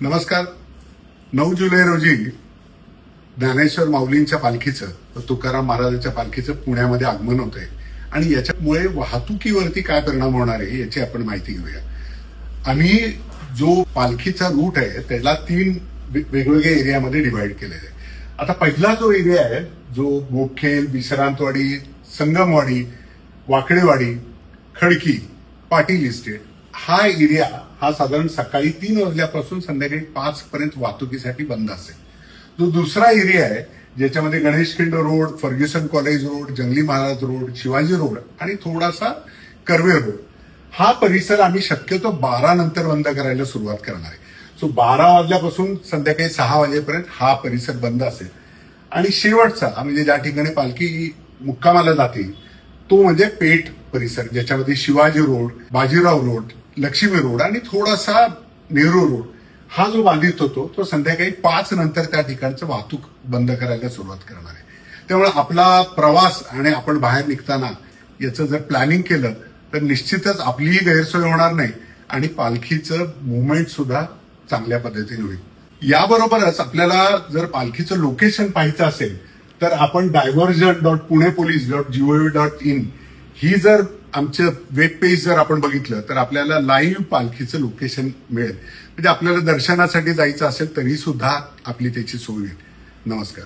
नमस्कार. 9 जुलै रोजी ज्ञानेश्वर माऊलींच्या पालखीचं, तुकाराम महाराजांच्या पालखीचं पुण्यामध्ये आगमन होत आहे आणि याच्यामुळे वाहतुकीवरती काय परिणाम होणार आहे याची आपण माहिती घेऊया. आम्ही जो पालखीचा रूट आहे त्याला 3 वेगवेगळ्या एरियामध्ये डिव्हाइड केलेला आहे. आता पहिला जो एरिया आहे जो मोखेल, विश्रांतवाडी, संगमवाडी, वाकडेवाडी, खडकी, पाटील इस्टेट हा एरिया हा साधारण सकाळी 3 वाजल्यापासून संध्याकाळी 5 पर्यंत वाहतुकीसाठी बंद असेल. जो दुसरा एरिया आहे ज्याच्यामध्ये Ganeshkhind road, Fergusson college road, Jangli Maharaj road, Shivaji road आणि थोडासा कर्वे रोड हा परिसर आम्ही शक्यतो 12 नंतर बंद करायला सुरुवात करणार आहे. सो 12 वाजल्यापासून संध्याकाळी 6 वाजेपर्यंत हा परिसर बंद असेल. आणि शेवटचा म्हणजे ज्या ठिकाणी पालखी मुक्कामाला जाते तो म्हणजे पेठ परिसर, ज्याच्यामध्ये Shivaji road, Bajirao road, Lakshmi road आणि थोडासा नेहरू रोड हा जो बाधित होतो तो संध्याकाळी 5 नंतर त्या ठिकाणचं वाहतूक बंद करायला सुरुवात करणार आहे. त्यामुळे आपला प्रवास आणि आपण बाहेर निघताना याचं जर प्लॅनिंग केलं तर निश्चितच आपलीही गैरसोय होणार नाही आणि पालखीचं मुवमेंट सुद्धा चांगल्या पद्धतीने होईल. याबरोबरच आपल्याला जर पालखीचं लोकेशन पाहायचं असेल तर आपण diversion.punepolice.gov.in ही जर आमचं वेब पेज जर आपण बघितलं तर आपल्याला लाईव्ह पालखीचं लोकेशन मिळेल. म्हणजे आपल्याला दर्शनासाठी जायचं असेल तरी सुद्धा आपली त्याची सोय होईल. नमस्कार.